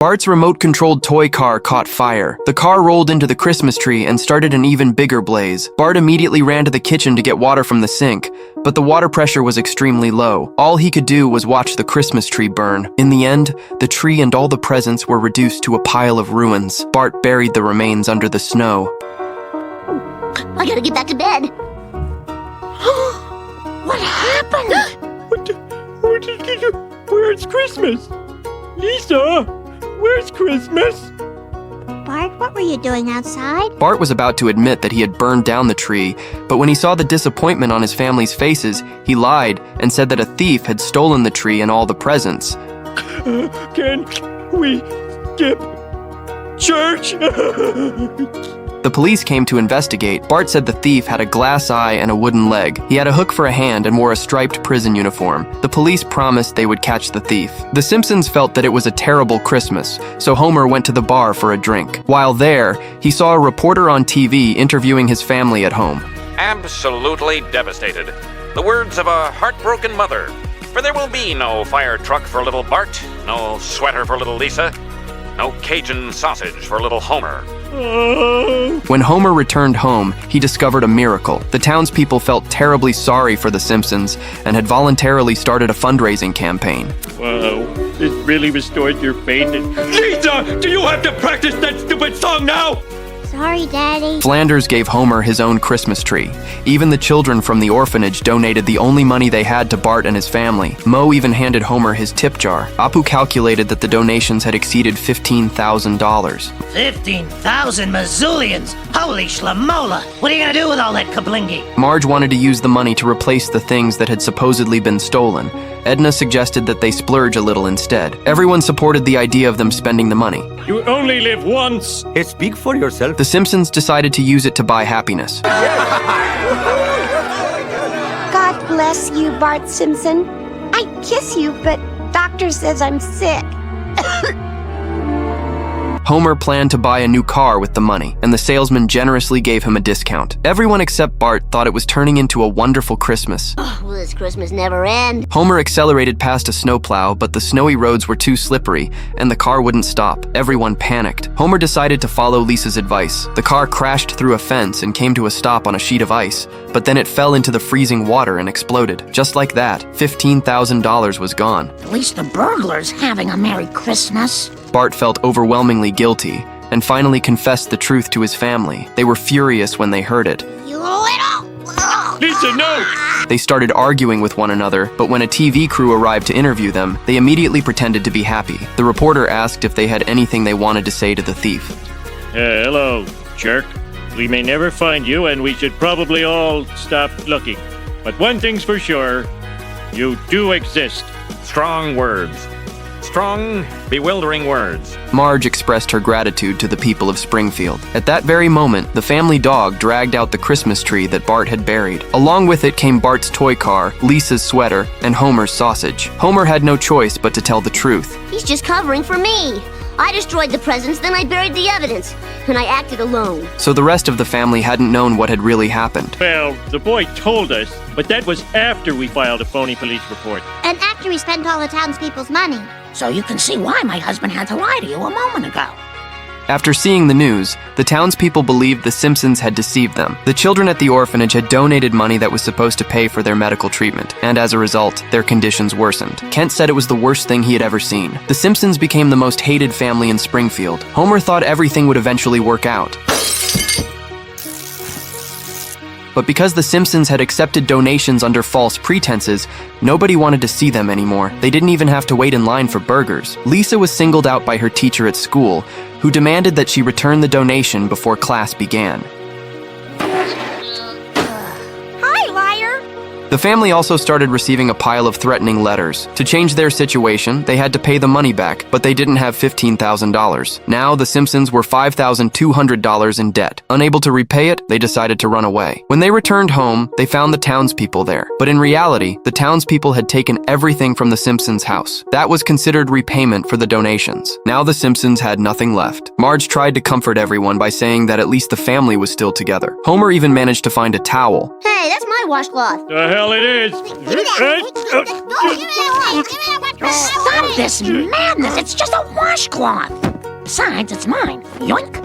Bart's remote-controlled toy car caught fire. The car rolled into the Christmas tree and started an even bigger blaze. Bart immediately ran to the kitchen to get water from the sink, but the water pressure was extremely low. All he could do was watch the Christmas tree burn. In the end, the tree and all the presents were reduced to a pile of ruins. Bart buried the remains under the snow. I gotta get back to bed. What happened? Where's Christmas? Lisa, where's Christmas? Bart, what were you doing outside? Bart was about to admit that he had burned down the tree, but when he saw the disappointment on his family's faces, he lied and said that a thief had stolen the tree and all the presents. Can we skip church? The police came to investigate. Bart said the thief had a glass eye and a wooden leg. He had a hook for a hand and wore a striped prison uniform. The police promised they would catch the thief. The Simpsons felt that it was a terrible Christmas, so Homer went to the bar for a drink. While there, he saw a reporter on TV interviewing his family at home. Absolutely devastated. The words of a heartbroken mother. For there will be no fire truck for little Bart, no sweater for little Lisa, no Cajun sausage for little Homer. When Homer returned home, he discovered a miracle. The townspeople felt terribly sorry for the Simpsons and had voluntarily started a fundraising campaign. Wow, this really restored your faith in... Lisa, do you have to practice that stupid song now? Sorry, Daddy. Flanders gave Homer his own Christmas tree. Even the children from the orphanage donated the only money they had to Bart and his family. Moe even handed Homer his tip jar. Apu calculated that the donations had exceeded $15,000. 15,000 Missoulians! Holy schlamola! What are you gonna do with all that kablingy? Marge wanted to use the money to replace the things that had supposedly been stolen. Edna suggested that they splurge a little instead. Everyone supported the idea of them spending the money. You only live once. Speak for yourself. The Simpsons decided to use it to buy happiness. God bless you, Bart Simpson. I'd kiss you, but doctor says I'm sick. Homer planned to buy a new car with the money, and the salesman generously gave him a discount. Everyone except Bart thought it was turning into a wonderful Christmas. Will this Christmas never end? Homer accelerated past a snowplow, but the snowy roads were too slippery, and the car wouldn't stop. Everyone panicked. Homer decided to follow Lisa's advice. The car crashed through a fence and came to a stop on a sheet of ice, but then it fell into the freezing water and exploded. Just like that, $15,000 was gone. At least the burglar's having a Merry Christmas. Bart felt overwhelmingly guilty and finally confessed the truth to his family. They were furious when they heard it. You little... Lisa, no! They started arguing with one another, but when a TV crew arrived to interview them, they immediately pretended to be happy. The reporter asked if they had anything they wanted to say to the thief. Hello, jerk. We may never find you, and we should probably all stop looking. But one thing's for sure, you do exist. Strong words. Strong, bewildering words. Marge expressed her gratitude to the people of Springfield. At that very moment, the family dog dragged out the Christmas tree that Bart had buried. Along with it came Bart's toy car, Lisa's sweater, and Homer's sausage. Homer had no choice but to tell the truth. He's just covering for me. I destroyed the presents, then I buried the evidence, and I acted alone. So the rest of the family hadn't known what had really happened. Well, the boy told us, but that was after we filed a phony police report. And after we spent all the townspeople's money. So you can see why my husband had to lie to you a moment ago. After seeing the news, the townspeople believed the Simpsons had deceived them. The children at the orphanage had donated money that was supposed to pay for their medical treatment, and as a result, their conditions worsened. Kent said it was the worst thing he had ever seen. The Simpsons became the most hated family in Springfield. Homer thought everything would eventually work out. But because the Simpsons had accepted donations under false pretenses, nobody wanted to see them anymore. They didn't even have to wait in line for burgers. Lisa was singled out by her teacher at school, who demanded that she return the donation before class began. Hi, liar! The family also started receiving a pile of threatening letters. To change their situation, they had to pay the money back, but they didn't have $15,000. Now, the Simpsons were $5,200 in debt. Unable to repay it, they decided to run away. When they returned home, they found the townspeople there. But in reality, the townspeople had taken everything from the Simpsons' house. That was considered repayment for the donations. Now the Simpsons had nothing left. Marge tried to comfort everyone by saying that at least the family was still together. Homer even managed to find a towel. Hey, that's my washcloth. The hell hell it is. Stop this madness! It's just a washcloth! Besides, it's mine. Yoink!